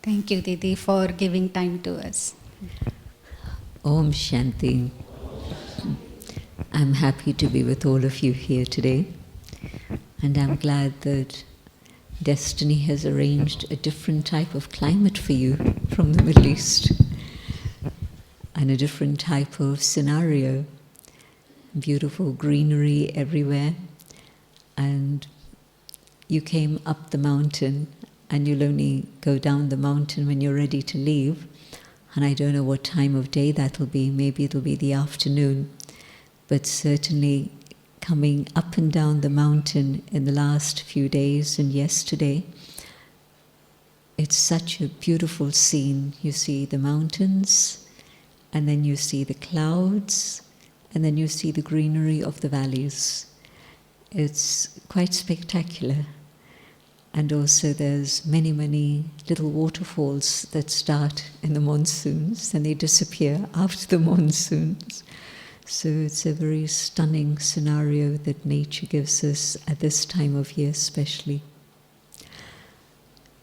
Thank you, Didi, for giving time to us. Om Shanti. I'm happy to be with all of you here today, and I'm glad that destiny has arranged a different type of climate for you from the Middle East, and a different type of scenario. Beautiful greenery everywhere, and you came up the mountain, and you'll only go down the mountain when you're ready to leave. And I don't know what time of day that'll be. Maybe it'll be the afternoon. But certainly coming up and down the mountain in the last few days and yesterday, it's such a beautiful scene. You see the mountains, and then you see the clouds, and then you see the greenery of the valleys. It's quite spectacular. And also there's many, many little waterfalls that start in the monsoons and they disappear after the monsoons. So it's a very stunning scenario that nature gives us at this time of year especially.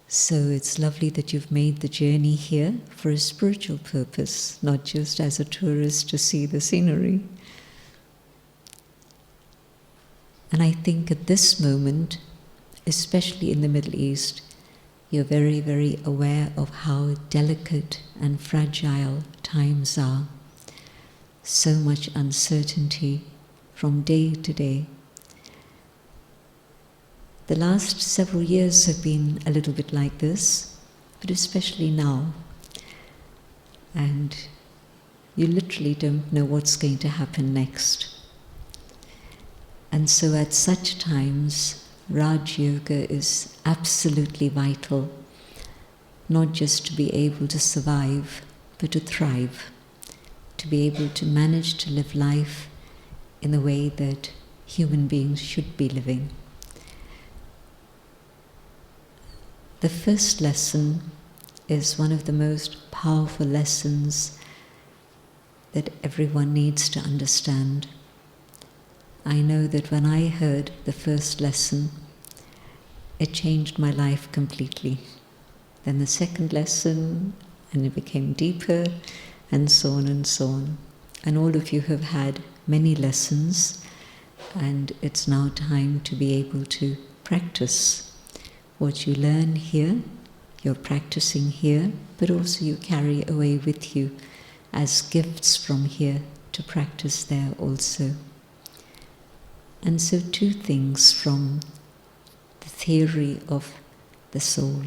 So it's lovely that you've made the journey here for a spiritual purpose, not just as a tourist to see the scenery. And I think at this moment, especially in the Middle East, you're very, very aware of how delicate and fragile times are. So much uncertainty from day to day. The last several years have been a little bit like this, but especially now. And you literally don't know what's going to happen next. And so at such times, Rajyoga is absolutely vital, not just to be able to survive, but to thrive, to be able to manage to live life in the way that human beings should be living. The first lesson is one of the most powerful lessons that everyone needs to understand. I know that when I heard the first lesson, it changed my life completely. Then the second lesson, and it became deeper, and so on and so on. And all of you have had many lessons, and it's now time to be able to practice what you learn here, you're practicing here, but also you carry away with you as gifts from here to practice there also. And so two things from the theory of the soul.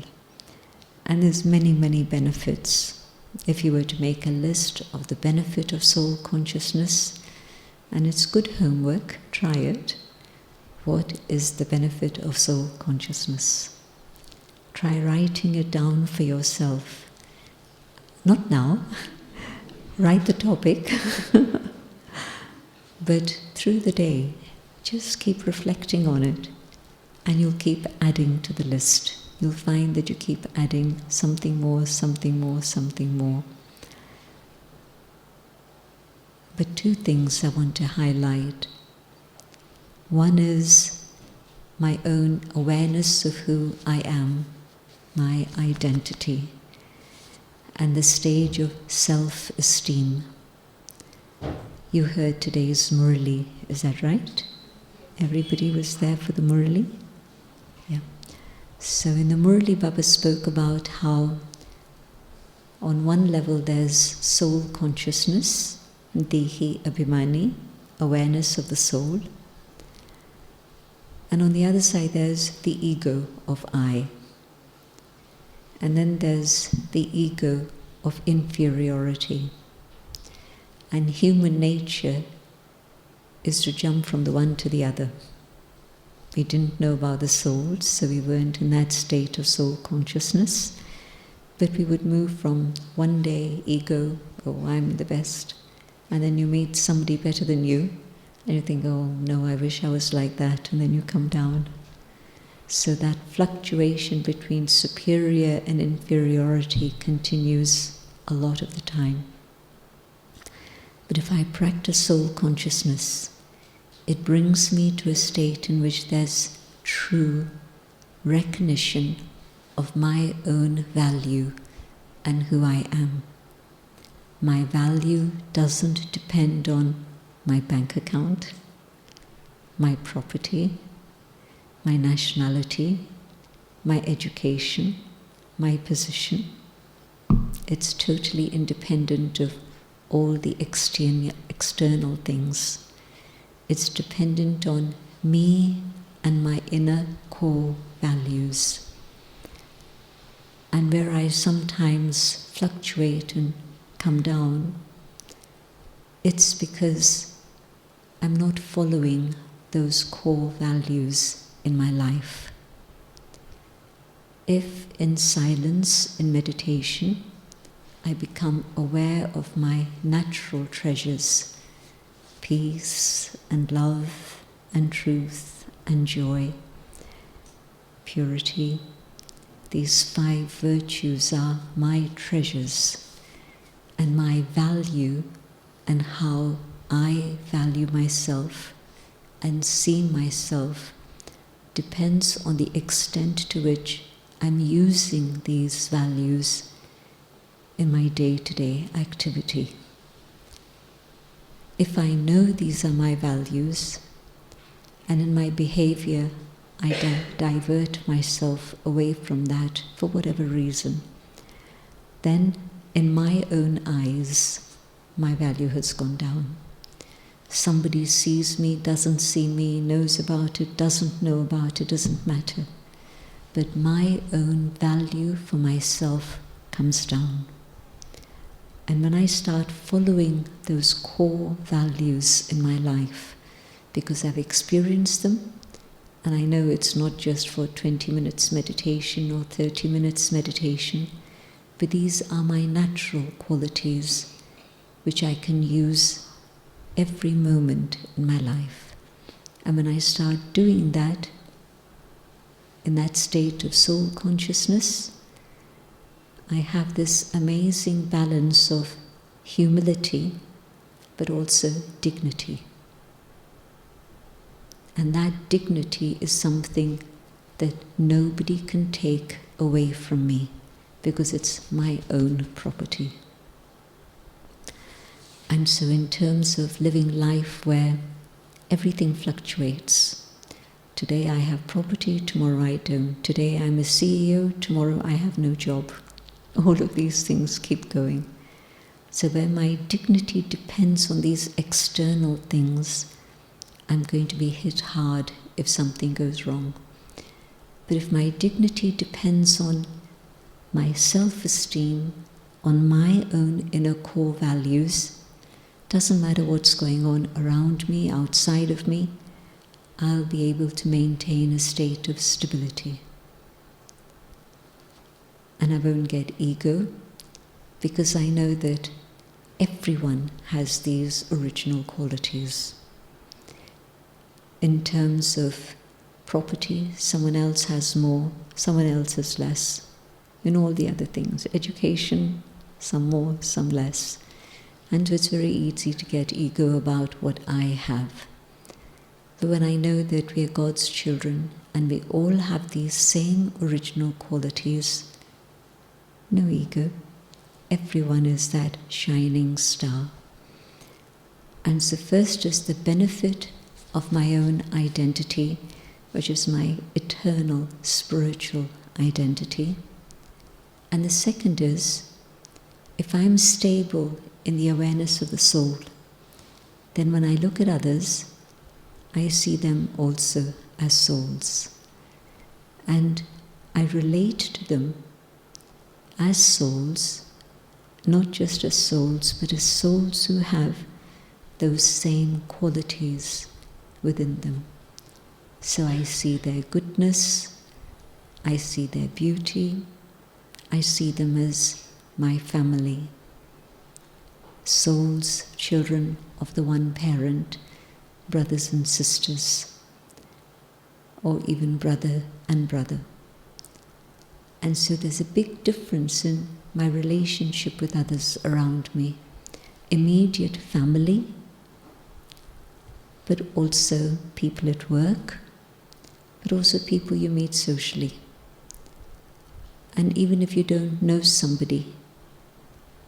And there's many, many benefits. If you were to make a list of the benefit of soul consciousness, and it's good homework, try it. What is the benefit of soul consciousness? Try writing it down for yourself. Not now. Write the topic. But through the day, just keep reflecting on it, and you'll keep adding to the list. You'll find that you keep adding something more, something more, something more. But two things I want to highlight. One is my own awareness of who I am, my identity, and the stage of self-esteem. You heard today's Murli, is that right? Everybody was there for the Murli? Yeah. So in the Murli, Baba spoke about how on one level there's soul consciousness, Dehi Abhimani, awareness of the soul. And on the other side there's the ego of I. And then there's the ego of inferiority. And human nature is to jump from the one to the other. We didn't know about the soul, so we weren't in that state of soul consciousness. But we would move from one day ego, oh, I'm the best, and then you meet somebody better than you, and you think, oh no, I wish I was like that, and then you come down. So that fluctuation between superior and inferiority continues a lot of the time. But if I practice soul consciousness, it brings me to a state in which there's true recognition of my own value, and who I am. My value doesn't depend on my bank account, my property, my nationality, my education, my position. It's totally independent of all the external things. It's dependent on me and my inner core values. And where I sometimes fluctuate and come down, it's because I'm not following those core values in my life. If in silence, in meditation, I become aware of my natural treasures, peace and love and truth and joy, purity, these 5 virtues are my treasures, and my value and how I value myself and see myself depends on the extent to which I'm using these values in my day-to-day activity. If I know these are my values, and in my behavior I divert myself away from that for whatever reason, then in my own eyes, my value has gone down. Somebody sees me, doesn't see me, knows about it, doesn't know about it, doesn't matter. But my own value for myself comes down. And when I start following those core values in my life, because I've experienced them, and I know it's not just for 20 minutes meditation or 30 minutes meditation, but these are my natural qualities which I can use every moment in my life. And when I start doing that, in that state of soul consciousness, I have this amazing balance of humility, but also dignity. And that dignity is something that nobody can take away from me, because it's my own property. And so in terms of living life where everything fluctuates, today I have property, tomorrow I don't. Today I'm a CEO, tomorrow I have no job. All of these things keep going. So where my dignity depends on these external things, I'm going to be hit hard if something goes wrong. But if my dignity depends on my self-esteem, on my own inner core values, doesn't matter what's going on around me, outside of me, I'll be able to maintain a state of stability. And I won't get ego, because I know that everyone has these original qualities. In terms of property, someone else has more, someone else has less. In all the other things, education, some more, some less. And so it's very easy to get ego about what I have. But when I know that we are God's children and we all have these same original qualities, no ego. Everyone is that shining star. And so first is the benefit of my own identity, which is my eternal spiritual identity. And the second is, if I'm stable in the awareness of the soul, then when I look at others, I see them also as souls. And I relate to them as souls, not just as souls, but as souls who have those same qualities within them. So I see their goodness, I see their beauty, I see them as my family. Souls, children of the one parent, brothers and sisters, or even brother and brother. And so there's a big difference in my relationship with others around me. Immediate family, but also people at work, but also people you meet socially. And even if you don't know somebody,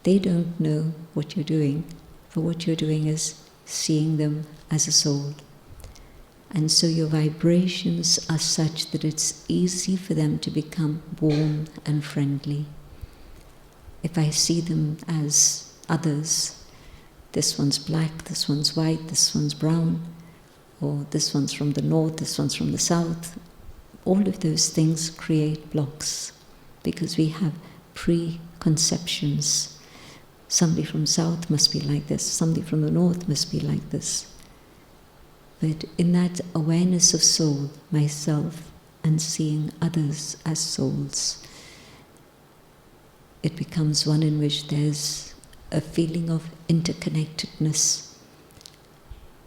They don't know what you're doing, but what you're doing is seeing them as a soul. And so your vibrations are such that it's easy for them to become warm and friendly. If I see them as others, this one's black, this one's white, this one's brown, or this one's from the north, this one's from the south, all of those things create blocks because we have preconceptions. Somebody from south must be like this, somebody from the north must be like this. But in that awareness of soul, myself, and seeing others as souls, it becomes one in which there's a feeling of interconnectedness,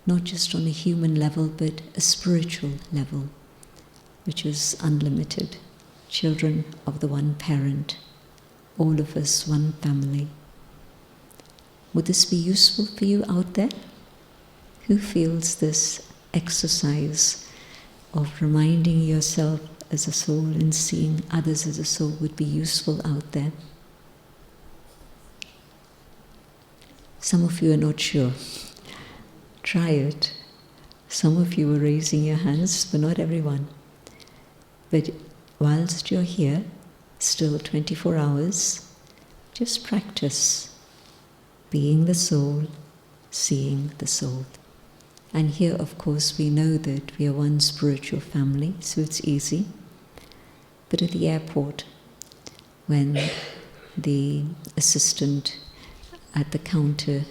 not just on a human level, but a spiritual level, which is unlimited. Children of the one parent, all of us one family. Would this be useful for you out there? Who feels this exercise of reminding yourself as a soul and seeing others as a soul would be useful out there? Some of you are not sure. Try it. Some of you are raising your hands, but not everyone. But whilst you're here, still 24 hours, just practice being the soul, seeing the soul. And here, of course, we know that we are one spiritual family, so it's easy. But at the airport, when the assistant at the counter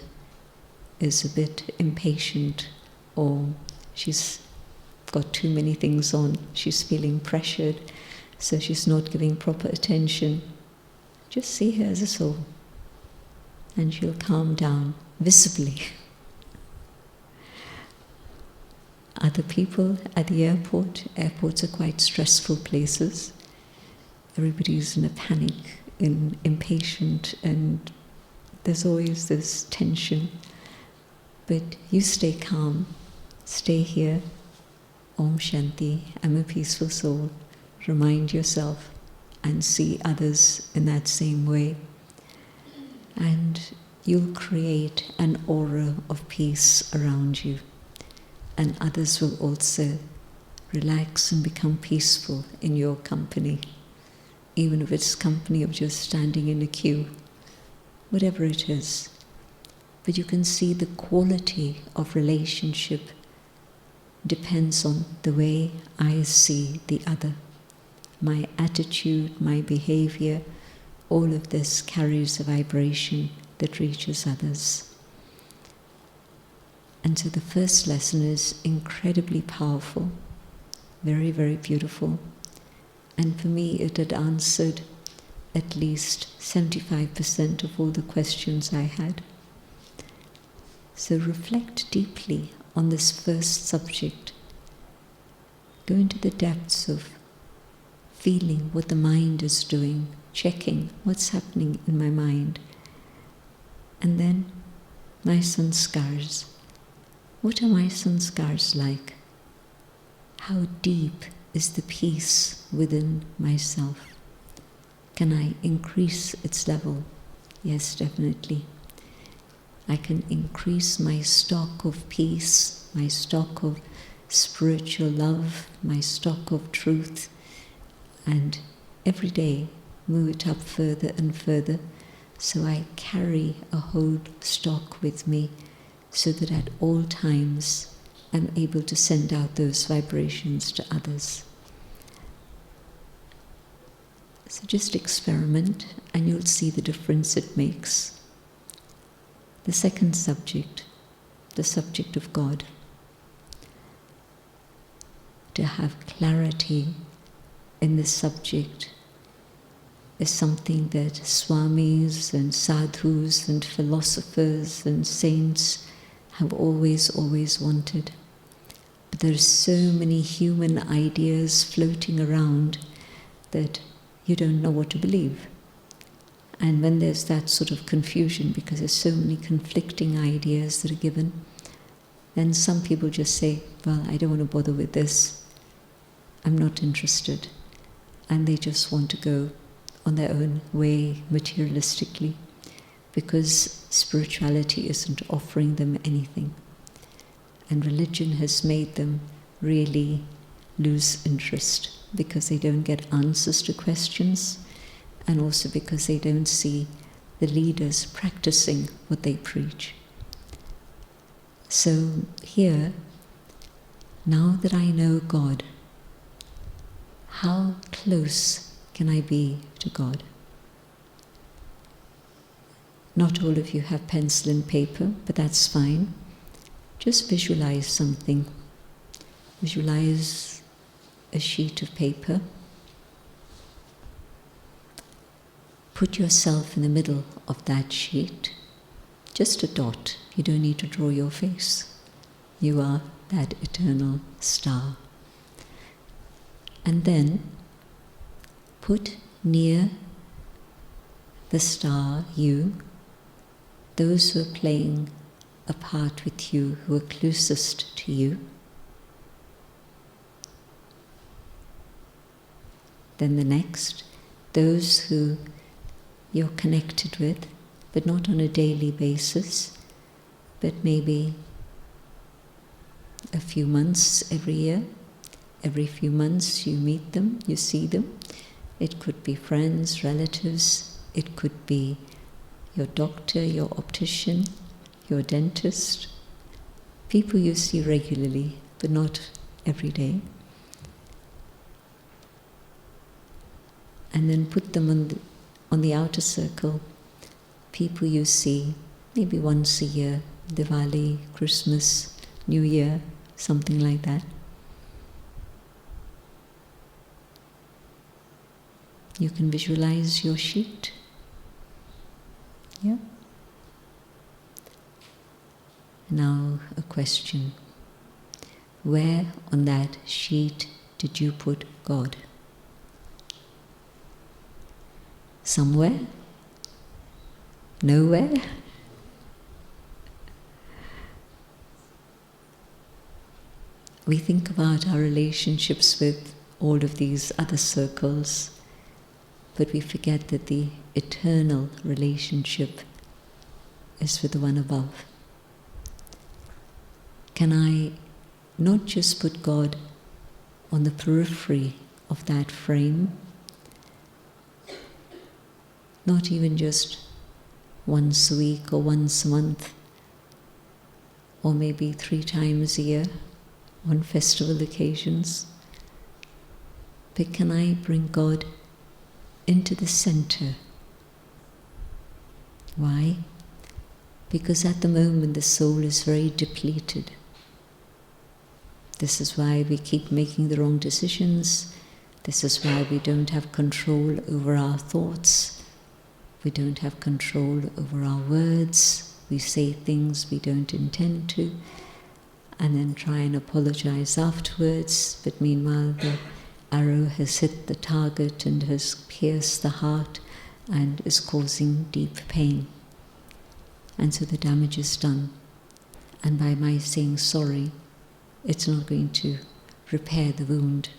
is a bit impatient, or she's got too many things on, she's feeling pressured, so she's not giving proper attention, just see her as a soul, and she'll calm down visibly. Other people at the airports are quite stressful places. Everybody's in a panic, impatient, and there's always this tension. But you stay calm, stay here. Om Shanti, I'm a peaceful soul. Remind yourself and see others in that same way. And you'll create an aura of peace around you. And others will also relax and become peaceful in your company, even if it's company of just standing in a queue, whatever it is. But you can see the quality of relationship depends on the way I see the other. My attitude, my behavior, all of this carries a vibration that reaches others. And so the first lesson is incredibly powerful, very, very beautiful. And for me, it had answered at least 75% of all the questions I had. So reflect deeply on this first subject. Go into the depths of feeling what the mind is doing, checking what's happening in my mind. And then my sanskars. What are my sanskars like? How deep is the peace within myself? Can I increase its level? Yes, definitely. I can increase my stock of peace, my stock of spiritual love, my stock of truth, and every day move it up further and further, so I carry a whole stock with me, so that at all times I'm able to send out those vibrations to others. So just experiment and you'll see the difference it makes. The second subject, the subject of God. To have clarity in this subject is something that swamis and sadhus and philosophers and saints have always wanted. But there are so many human ideas floating around that you don't know what to believe. And when there's that sort of confusion, because there's so many conflicting ideas that are given, then some people just say, well, I don't want to bother with this. I'm not interested. And they just want to go on their own way materialistically. because spirituality isn't offering them anything. And religion has made them really lose interest because they don't get answers to questions, and also because they don't see the leaders practicing what they preach. So here, now that I know God, how close can I be to God? Not all of you have pencil and paper, but that's fine. Just visualize something. Visualize a sheet of paper. Put yourself in the middle of that sheet. Just a dot. You don't need to draw your face. You are that eternal star. And then put near the star, you, those who are playing a part with you, who are closest to you. Then the next, those who you're connected with, but not on a daily basis, but maybe a few months every year. Every few months you meet them, you see them. It could be friends, relatives, it could be your doctor, your optician, your dentist, people you see regularly, but not every day. And then put them on the outer circle, people you see maybe once a year, Diwali, Christmas, New Year, something like that. You can visualize your sheet. Yeah? Now a question. Where on that sheet did you put God? Somewhere? Nowhere? We think about our relationships with all of these other circles, but we forget that the eternal relationship is with the one above. Can I not just put God on the periphery of that frame, not even just once a week or once a month, or maybe 3 times a year on festival occasions, but can I bring God into the center? Why? Because at the moment the soul is very depleted. This is why we keep making the wrong decisions. This is why we don't have control over our thoughts. We don't have control over our words. We say things we don't intend to, and then try and apologize afterwards. But meanwhile, the arrow has hit the target and has pierced the heart and is causing deep pain. And so the damage is done. And by my saying sorry, it's not going to repair the wound.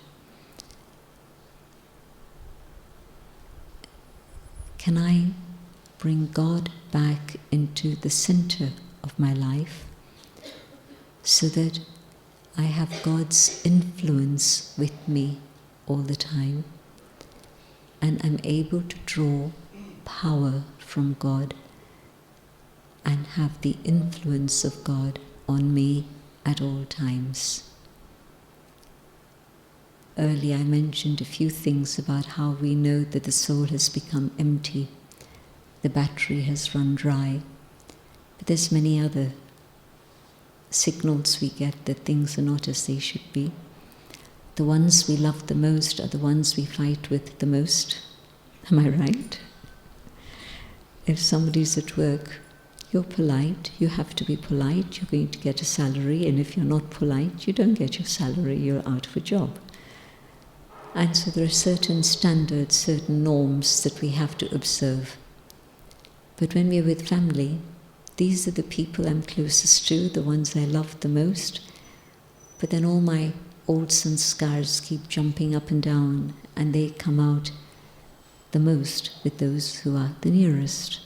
Can I bring God back into the center of my life so that I have God's influence with me all the time, and I'm able to draw power from God and have the influence of God on me at all times? Earlier I mentioned a few things about how we know that the soul has become empty, the battery has run dry, but there's many other signals we get that things are not as they should be. The ones we love the most are the ones we fight with the most. Am I right? If somebody's at work, you're polite, you have to be polite, you're going to get a salary, and if you're not polite, you don't get your salary, you're out of a job. And so there are certain standards, certain norms that we have to observe. But when we're with family, these are the people I'm closest to, the ones I love the most. But then all my old sanskars keep jumping up and down, and they come out the most with those who are the nearest.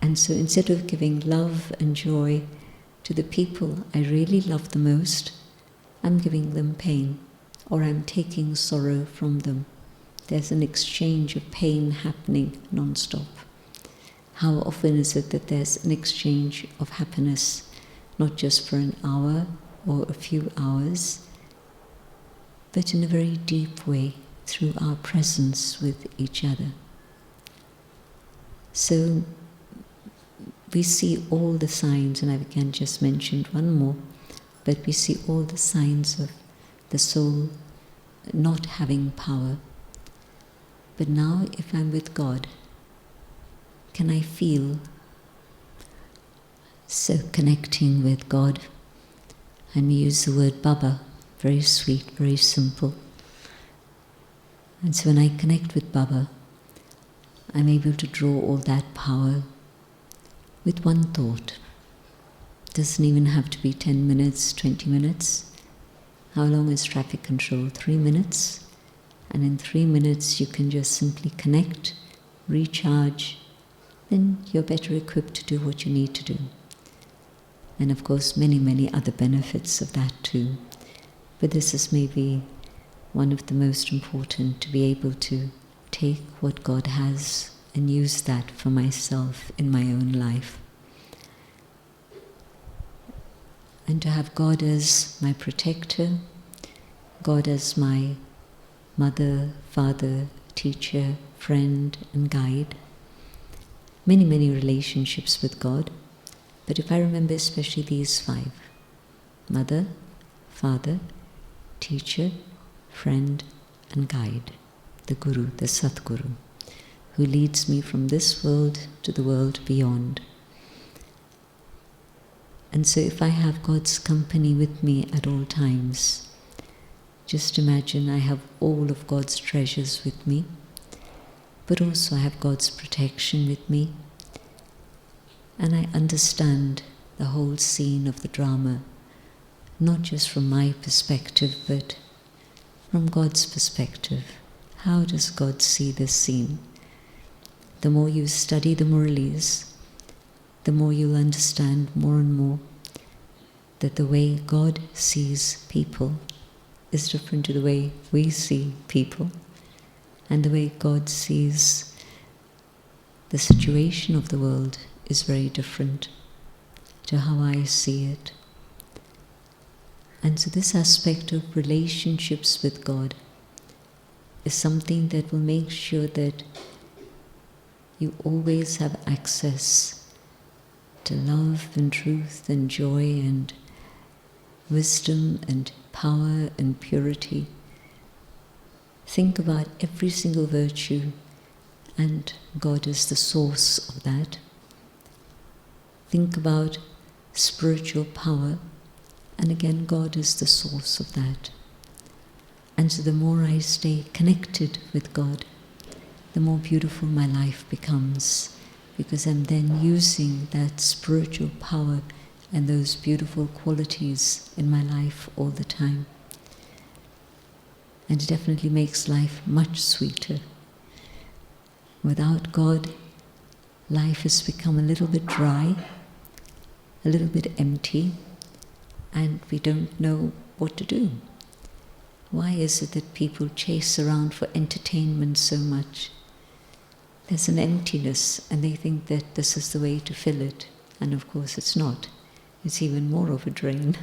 And so instead of giving love and joy to the people I really love the most, I'm giving them pain, or I'm taking sorrow from them. There's an exchange of pain happening non-stop. How often is it that there's an exchange of happiness, not just for an hour or a few hours, but in a very deep way through our presence with each other. So we see all the signs, and I again just mentioned one more, but we see all the signs of the soul not having power. But now if I'm with God, can I feel so connecting with God? And we use the word Baba, very sweet, very simple. And so when I connect with Baba, I'm able to draw all that power with one thought. It doesn't even have to be 10 minutes, 20 minutes. How long is traffic control? 3 minutes. And in 3 minutes you can just simply connect, recharge, then you're better equipped to do what you need to do. And of course many, many other benefits of that too. But this is maybe one of the most important, to be able to take what God has and use that for myself in my own life. And to have God as my protector, God as my mother, father, teacher, friend and guide. Many, many relationships with God. But if I remember especially these 5, mother, father, teacher, friend and guide, the Guru, the Satguru, who leads me from this world to the world beyond. And so if I have God's company with me at all times, just imagine I have all of God's treasures with me, but also I have God's protection with me, and I understand the whole scene of the drama, not just from my perspective, but from God's perspective. How does God see this scene? The more you study the Murlis, the more you'll understand more and more that the way God sees people is different to the way we see people, and the way God sees the situation of the world is very different to how I see it. And so this aspect of relationships with God is something that will make sure that you always have access to love and truth and joy and wisdom and power and purity. Think about every single virtue, and God is the source of that. Think about spiritual power, and again God is the source of that. And so the more I stay connected with God, the more beautiful my life becomes, because I'm then using that spiritual power and those beautiful qualities in my life all the time. And it definitely makes life much sweeter. Without God, life has become a little bit dry, a little bit empty, and we don't know what to do. Why is it that people chase around for entertainment so much? There's an emptiness, and they think that this is the way to fill it, and of course it's not. It's even more of a drain.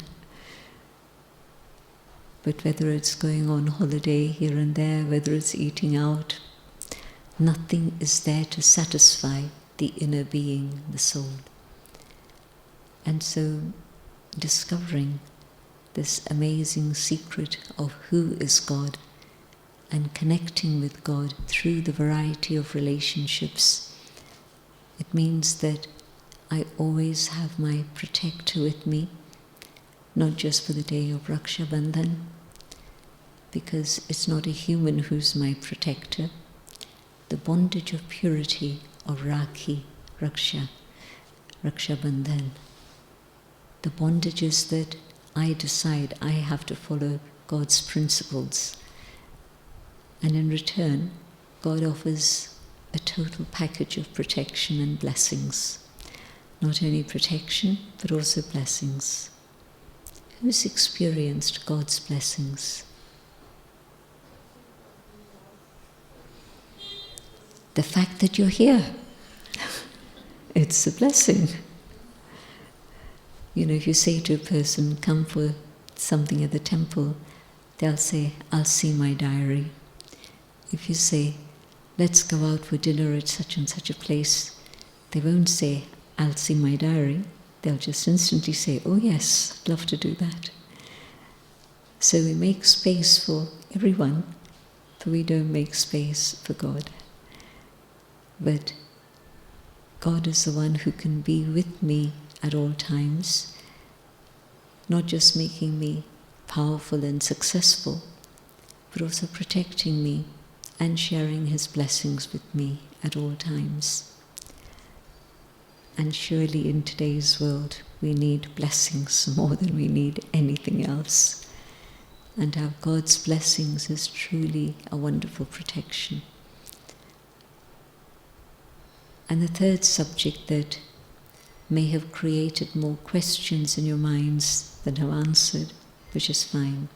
But whether it's going on holiday here and there, whether it's eating out, nothing is there to satisfy the inner being, the soul. And so discovering this amazing secret of who is God and connecting with God through the variety of relationships, it means that I always have my protector with me, not just for the day of Raksha Bandhan, because it's not a human who's my protector. The bondage of purity of Rakhi, Raksha Bandhan, the bondage is that I decide I have to follow God's principles, and in return God offers a total package of protection and blessings. not only protection, but also blessings. Who's experienced God's blessings? The fact that you're here, it's a blessing. You know, if you say to a person, come for something at the temple, they'll say, I'll see my diary. If you say, let's go out for dinner at such and such a place, they won't say, I'll see my diary. They'll just instantly say, oh yes, I'd love to do that. So we make space for everyone, but we don't make space for God. But God is the one who can be with me at all times, not just making me powerful and successful, but also protecting me and sharing His blessings with me at all times. And surely in today's world we need blessings more than we need anything else. And to have God's blessings is truly a wonderful protection. And the third subject that may have created more questions in your minds than have answered, which is fine.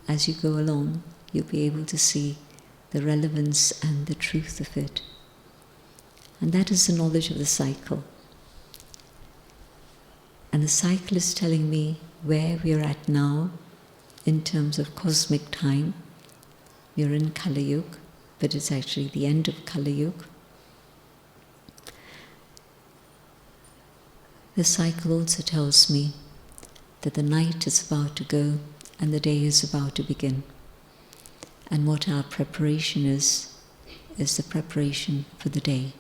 As you go along, you'll be able to see the relevance and the truth of it. And that is the knowledge of the cycle. And the cycle is telling me where we are at now in terms of cosmic time. We are in Kali Yuga, but it's actually the end of Kali Yuga. The cycle also tells me that the night is about to go and the day is about to begin. And what our preparation is the preparation for the day.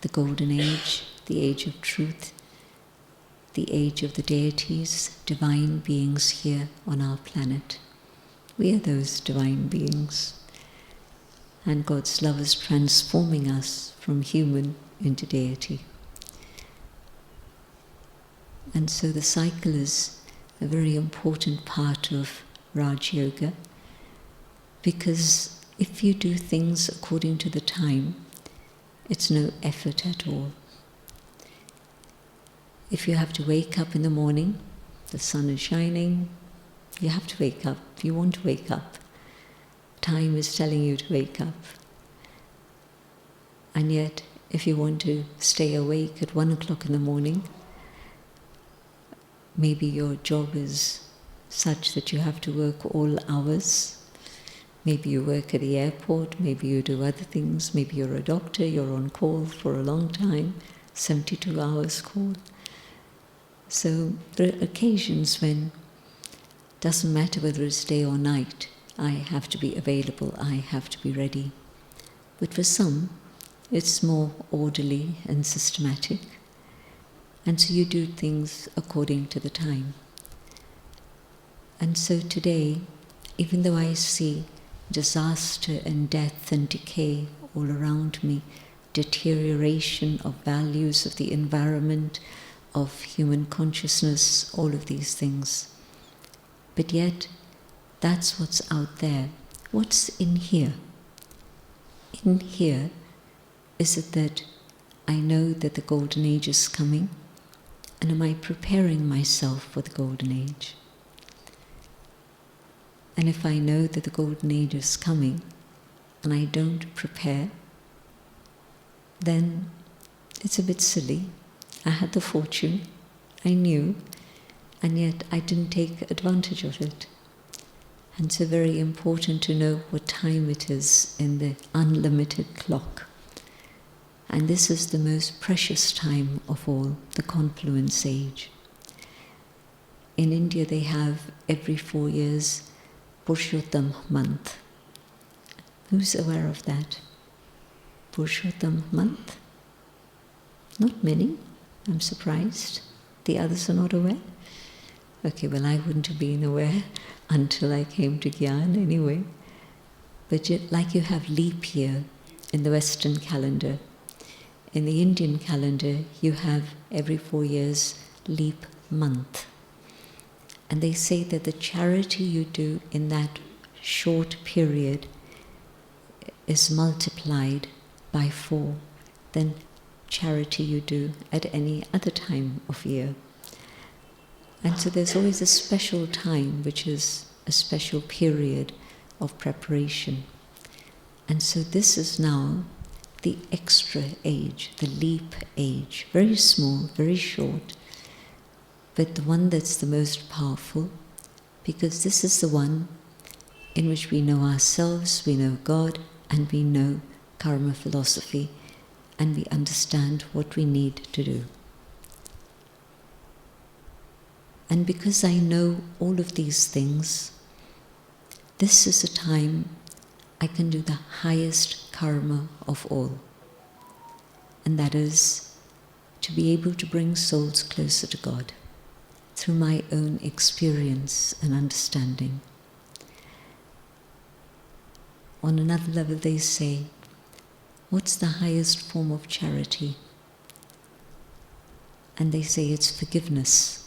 The golden age, the age of truth, the age of the deities, divine beings here on our planet. We are those divine beings. And God's love is transforming us from human into deity. And so the cycle is a very important part of Rajyoga, because if you do things according to the time, it's no effort at all. If you have to wake up in the morning, the sun is shining, you have to wake up. You want to wake up. Time is telling you to wake up. And yet, if you want to stay awake at 1 o'clock in the morning, maybe your job is such that you have to work all hours. Maybe you work at the airport, maybe you do other things, maybe you're a doctor, you're on call for a long time, 72 hours call. So there are occasions when it doesn't matter whether it's day or night, I have to be available, I have to be ready. But for some, it's more orderly and systematic. And so you do things according to the time. And so today, even though I see disaster and death and decay all around me, deterioration of values of the environment, of human consciousness, all of these things. But yet, that's what's out there. What's in here? In here is it that I know that the golden age is coming, and am I preparing myself for the golden age? And if I know that the golden age is coming and I don't prepare, then it's a bit silly. I had the fortune, I knew, and yet I didn't take advantage of it. And so very important to know what time it is in the unlimited clock. And this is the most precious time of all, the confluence age. In India they have every 4 years Purushottam month. Who's aware of that? Purushottam month? Not many. I'm surprised. The others are not aware? Okay, well I wouldn't have been aware until I came to Gyan anyway. But like you have leap year in the Western calendar, in the Indian calendar you have every 4 years leap month. And they say that the charity you do in that short period is multiplied by 4. Then charity you do at any other time of year. And so there's always a special time, which is a special period of preparation. And so this is now the extra age, the leap age, very small, very short, but the one that's the most powerful, because this is the one in which we know ourselves, we know God, and we know karma philosophy, and we understand what we need to do. And because I know all of these things, this is a time I can do the highest karma of all. And that is to be able to bring souls closer to God through my own experience and understanding. On another level, they say, what's the highest form of charity? And they say it's forgiveness.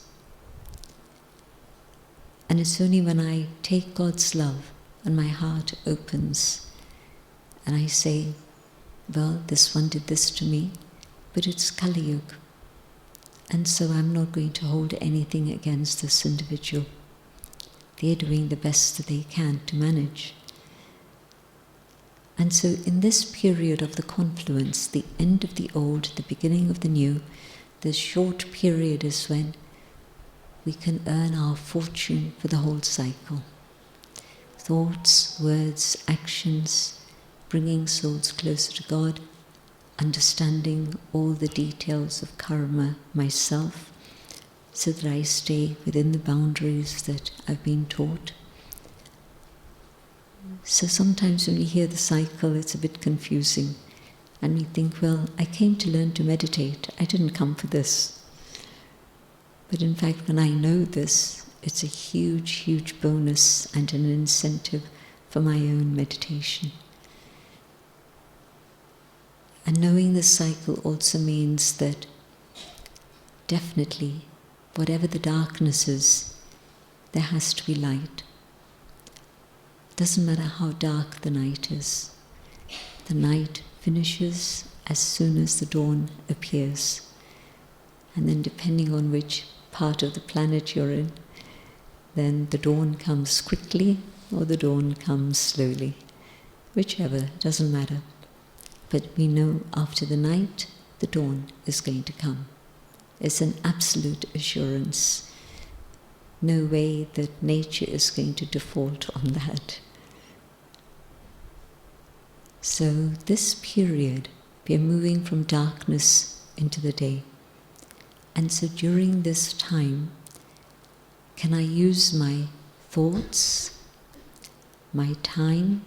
And it's only when I take God's love and my heart opens and I say, well, this one did this to me, but it's Kali Yuga, and so I'm not going to hold anything against this individual. They're doing the best that they can to manage. And so in this period of the confluence, the end of the old, the beginning of the new, this short period is when we can earn our fortune for the whole cycle. Thoughts, words, actions, bringing souls closer to God, understanding all the details of karma myself, so that I stay within the boundaries that I've been taught. So sometimes when we hear the cycle, it's a bit confusing, and we think, well, I came to learn to meditate, I didn't come for this. But in fact, when I know this, it's a huge, huge bonus and an incentive for my own meditation. And knowing the cycle also means that definitely, whatever the darkness is, there has to be light. Doesn't matter how dark the night is. The night finishes as soon as the dawn appears. And then depending on which part of the planet you're in, then the dawn comes quickly or the dawn comes slowly. Whichever, doesn't matter. But we know after the night, the dawn is going to come. It's an absolute assurance. No way that nature is going to default on that. So this period, we are moving from darkness into the day. And so during this time, can I use my thoughts, my time,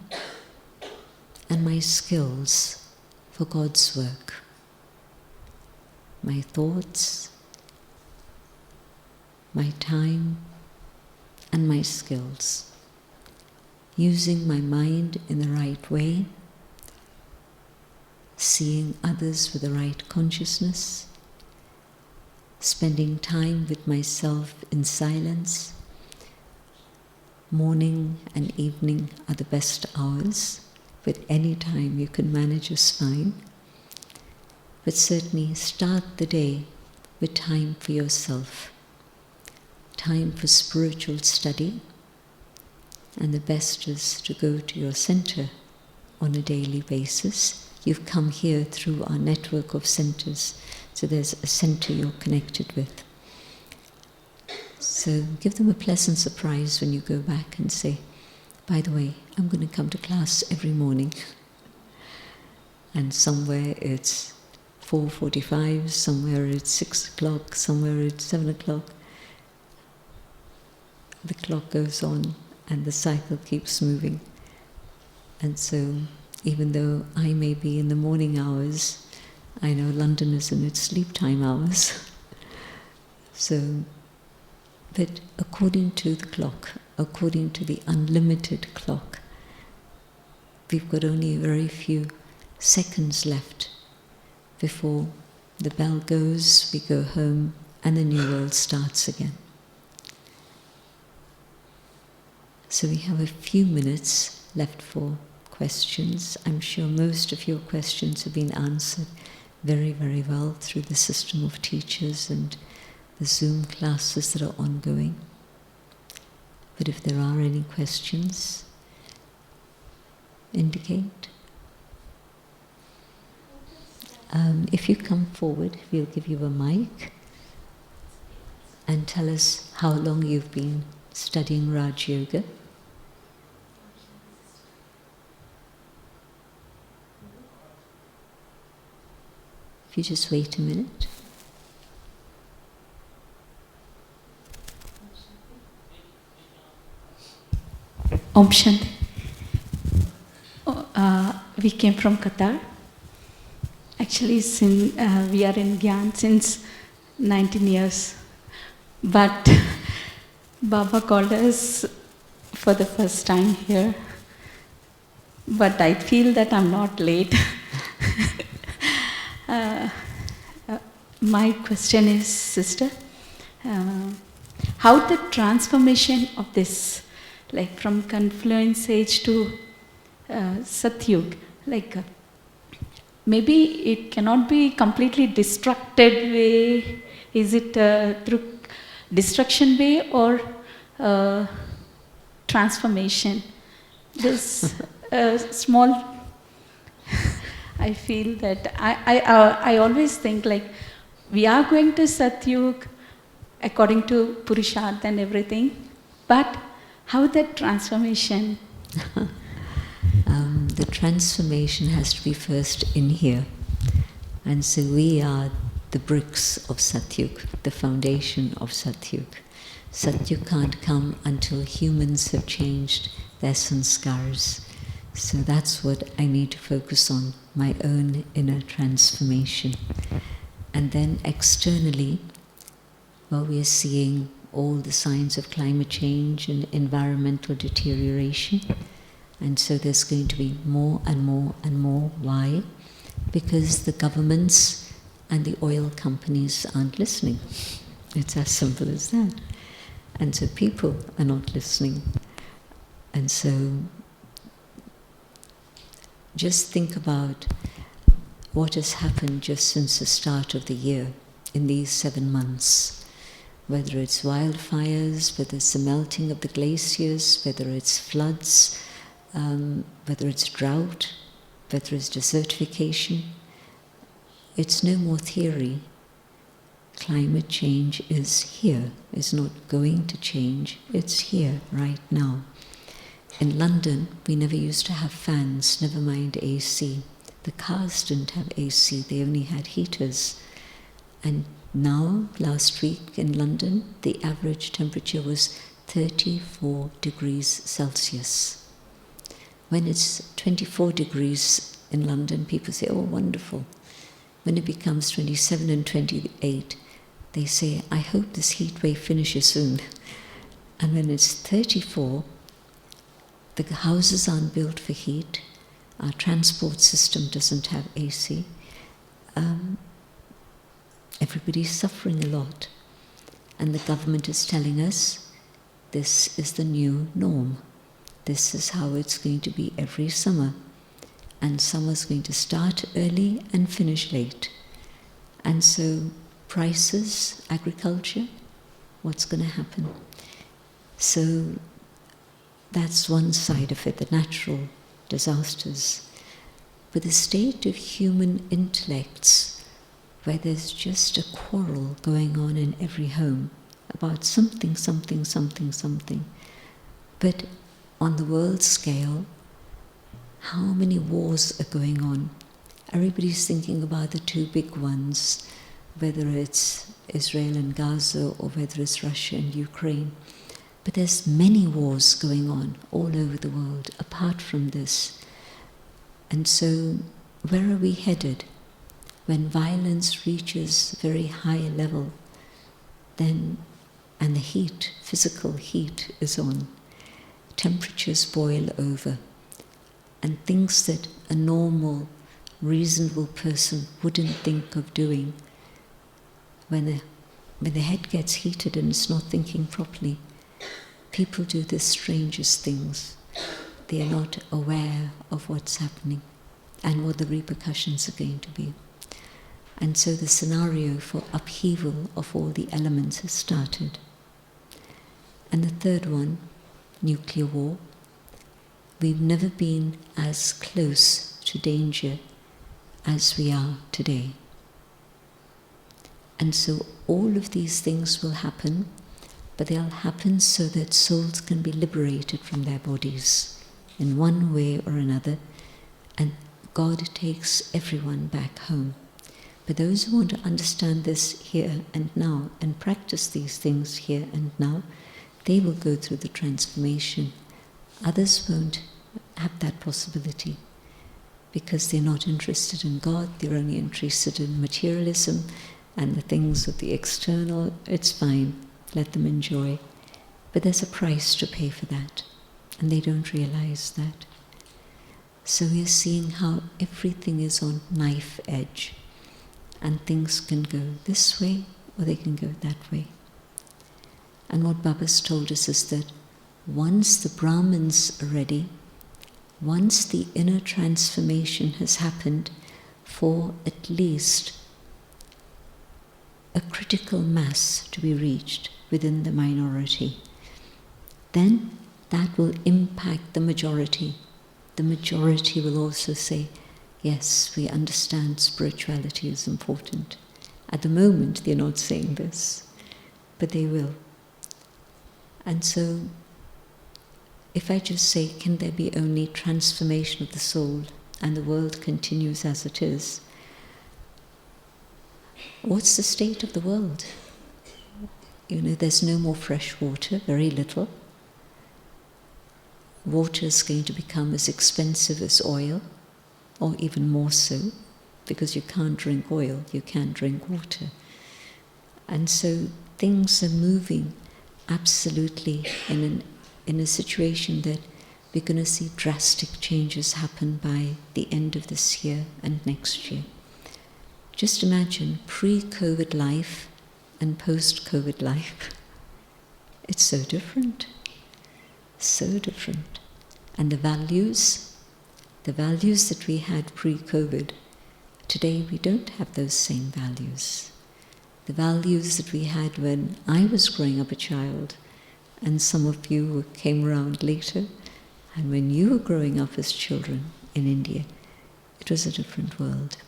and my skills for God's work? My thoughts, my time, and my skills. Using my mind in the right way, seeing others with the right consciousness, spending time with myself in silence. Morning and evening are the best hours, but any time you can manage is fine. But certainly start the day with time for yourself, time for spiritual study, and the best is to go to your center on a daily basis. You've come here through our network of centers, so there's a center you're connected with. So give them a pleasant surprise when you go back and say, by the way, I'm going to come to class every morning. And somewhere it's 4:45, somewhere it's 6 o'clock, somewhere it's 7 o'clock. The clock goes on and the cycle keeps moving. And so even though I may be in the morning hours, I know London is in its sleep time hours. So, but according to the clock, according to the unlimited clock, we've got only a very few seconds left before the bell goes, we go home, and the new world starts again. So we have a few minutes left for questions. I'm sure most of your questions have been answered very, very well through the system of teachers and the Zoom classes that are ongoing. But if there are any questions, indicate. If you come forward, we'll give you a mic and tell us how long you've been studying Rajyoga. If you just wait a minute. Om Shanti. We came from Qatar. Actually, we are in Gyan since 19 years. But Baba called us for the first time here. But I feel that I'm not late. My question is, sister, how the transformation of this, like from confluence age to Satyug, maybe it cannot be completely destructed way. Is it through destruction way or transformation? This small, I feel that I always think like we are going to Satyug according to Purusharth and everything, but how that transformation? The transformation has to be first in here. And so we are the bricks of Satyug, the foundation of Satyug. Satyug can't come until humans have changed their sanskars. So that's what I need to focus on, my own inner transformation. And then externally, well, we are seeing all the signs of climate change and environmental deterioration. And so there's going to be more and more and more. Why? Because the governments and the oil companies aren't listening. It's as simple as that. And so people are not listening. And so just think about what has happened just since the start of the year in these 7 months. Whether it's wildfires, whether it's the melting of the glaciers, whether it's floods, whether it's drought, whether it's desertification. It's no more theory. Climate change is here. It's not going to change. It's here right now. In London, we never used to have fans, never mind AC. The cars didn't have AC, they only had heaters. And now, last week in London, the average temperature was 34 degrees Celsius. When it's 24 degrees in London, people say, oh, wonderful. When it becomes 27 and 28, they say, I hope this heat wave finishes soon. And when it's 34, the houses aren't built for heat, our transport system doesn't have AC. Everybody's suffering a lot. And the government is telling us, this is the new norm. This is how it's going to be every summer. And summer's going to start early and finish late. And so prices, agriculture, what's going to happen? So that's one side of it, the natural disasters. But the state of human intellects, where there's just a quarrel going on in every home about something, something, something, something. But on the world scale, how many wars are going on? Everybody's thinking about the 2 big ones, whether it's Israel and Gaza or whether it's Russia and Ukraine. But there's many wars going on all over the world apart from this. And so where are we headed? When violence reaches a very high level, then, and the heat, physical heat is on, temperatures boil over, and things that a normal, reasonable person wouldn't think of doing, when the head gets heated and it's not thinking properly, people do the strangest things. They are not aware of what's happening and what the repercussions are going to be. And so the scenario for upheaval of all the elements has started. And the third one, nuclear war. We've never been as close to danger as we are today. And so all of these things will happen, but they'll happen so that souls can be liberated from their bodies in one way or another, and God takes everyone back home. But those who want to understand this here and now and practice these things here and now, they will go through the transformation. Others won't have that possibility because they're not interested in God, they're only interested in materialism and the things of the external. It's fine, let them enjoy. But there's a price to pay for that, and they don't realize that. So we're seeing how everything is on knife edge, and things can go this way or they can go that way. And what Baba's told us is that once the Brahmins are ready, once the inner transformation has happened for at least a critical mass to be reached within the minority, then that will impact the majority. The majority will also say, yes, we understand spirituality is important. At the moment, they're not saying this, but they will. And so, if I just say, can there be only transformation of the soul and the world continues as it is? What's the state of the world? There's no more fresh water, very little. Water is going to become as expensive as oil, or even more so, because you can't drink oil, you can't drink water. And so things are moving absolutely in a situation that we're going to see drastic changes happen by the end of this year and next year. Just imagine pre-COVID life and post-COVID life. It's so different. So different. And the values that we had pre-COVID, today we don't have those same values. The values that we had when I was growing up a child, and some of you came around later, and when you were growing up as children in India, it was a different world.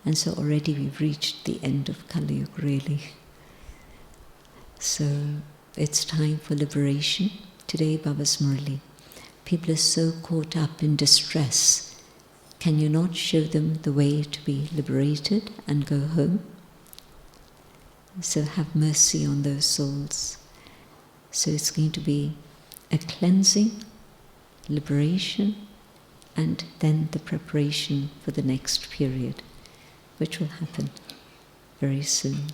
And so already we've reached the end of Kali Yuga, really. So it's time for liberation. Today, Baba's Murli. People are so caught up in distress. Can you not show them the way to be liberated and go home? So have mercy on those souls. So it's going to be a cleansing, liberation, and then the preparation for the next period, which will happen very soon.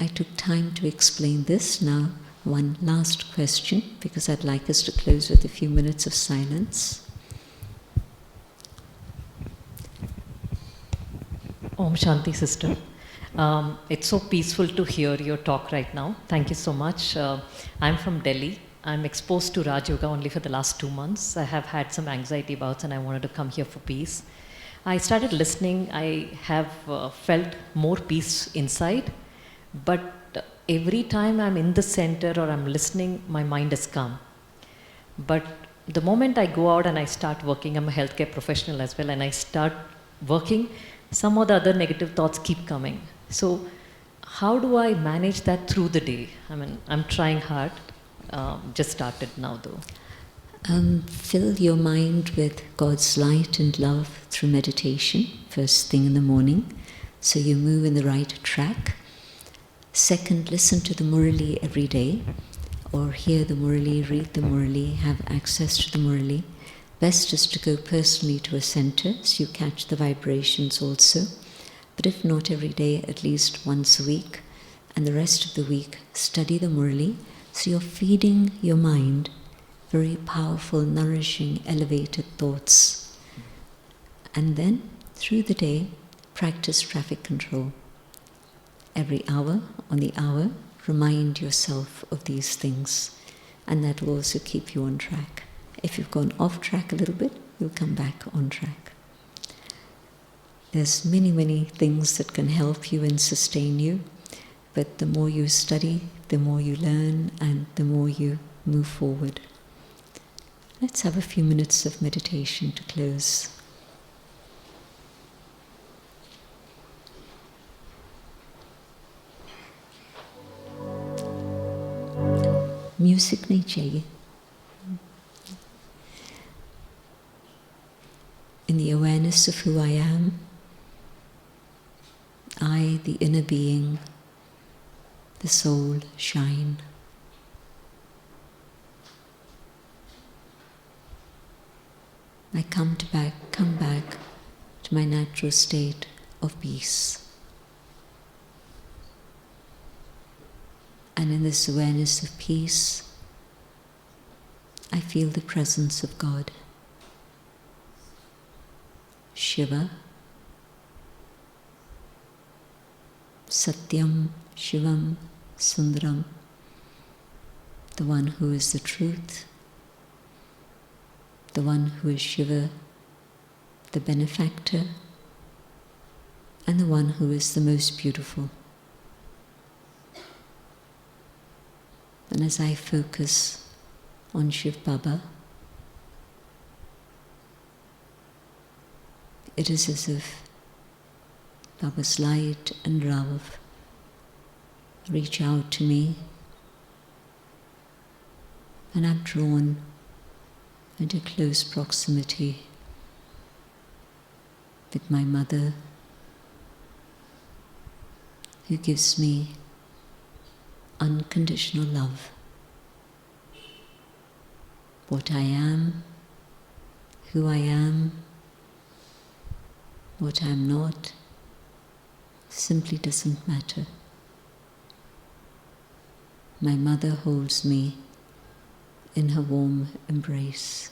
I took time to explain this. Now, one last question, because I'd like us to close with a few minutes of silence. Om Shanti, sister. It's so peaceful to hear your talk right now. Thank you so much. I'm from Delhi. I'm exposed to Rajyoga only for the last 2 months. I have had some anxiety bouts and I wanted to come here for peace. I started listening. I have felt more peace inside, but every time I'm in the center or I'm listening, my mind is calm. But the moment I go out and I start working, I'm a healthcare professional as well, and I start working, some of the other negative thoughts keep coming. So how do I manage that through the day? I mean, I'm trying hard. Just started now though. Fill your mind with God's light and love through meditation, first thing in the morning, so you move in the right track. Second, listen to the Murli every day, or hear the Murli, read the Murli, have access to the Murli. Best is to go personally to a center, so you catch the vibrations also. But if not every day, at least once a week. And the rest of the week, study the Murli, so you're feeding your mind very powerful, nourishing, elevated thoughts. And then, through the day, practice traffic control. Every hour, on the hour, remind yourself of these things, and that will also keep you on track. If you've gone off track a little bit, you'll come back on track. There's many things that can help you and sustain you, but the more you study, the more you learn, and the more you move forward. Let's have a few minutes of meditation to close. Music nahi chahiye. In the awareness of who I am, I, the inner being, the soul, shine. I come back to my natural state of peace. And in this awareness of peace, I feel the presence of God. Shiva, Satyam, Shivam, Sundaram, the one who is the truth, the one who is Shiva, the benefactor, and the one who is the most beautiful. And as I focus on Shiv Baba, it is as if Baba's light and love reach out to me, and I'm drawn into close proximity with my mother, who gives me unconditional love. What I am, who I am, what I'm not, simply doesn't matter. My mother holds me in her warm embrace.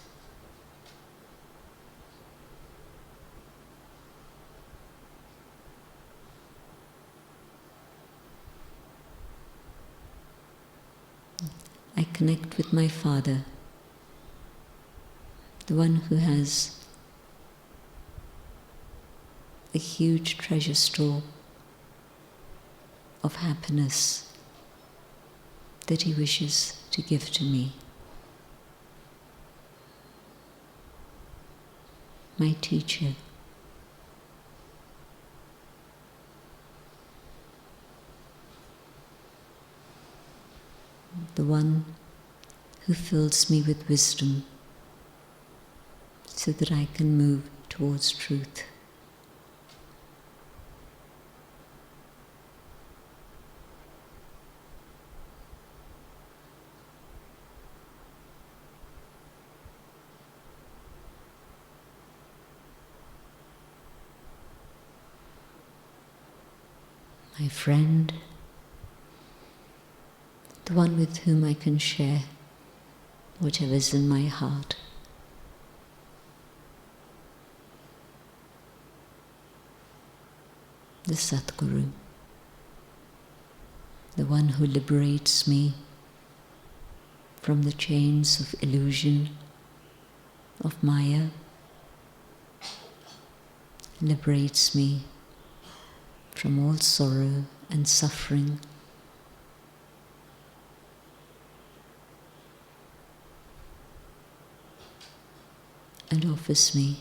I connect with my father, the one who has a huge treasure store of happiness that he wishes to give to me. My teacher, the one who fills me with wisdom so that I can move towards truth. My friend, the one with whom I can share whatever's in my heart. The Satguru, the one who liberates me from the chains of illusion, of Maya, liberates me from all sorrow and suffering, and offers me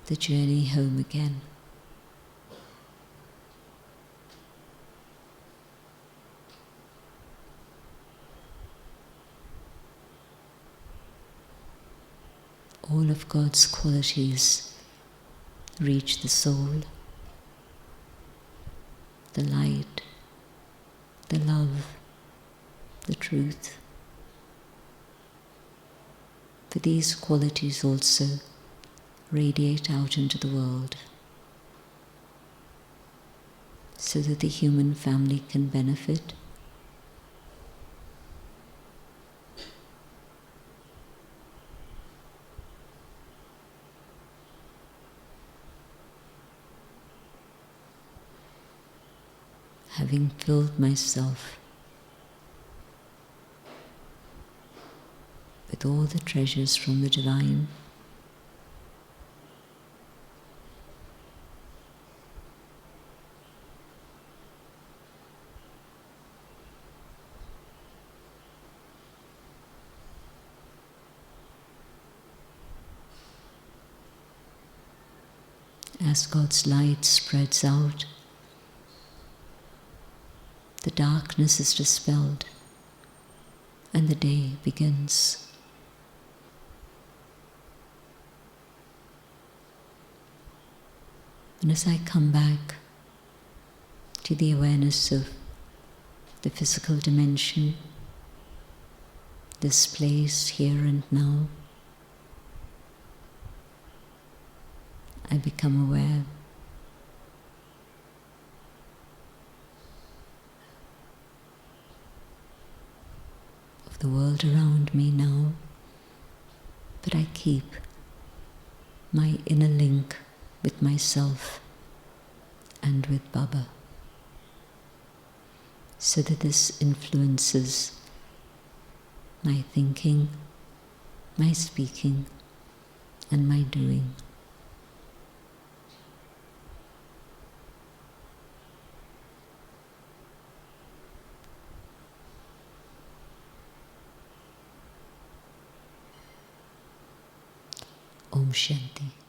the journey home again. All of God's qualities reach the soul: the light, the love, the truth. For these qualities also radiate out into the world so that the human family can benefit. Having filled myself with all the treasures from the divine, as God's light spreads out, the darkness is dispelled and the day begins. And as I come back to the awareness of the physical dimension, this place here and now, I become aware of the world around me now, but I keep my inner link with myself and with Baba, so that this influences my thinking, my speaking, and my doing. Om Shanti.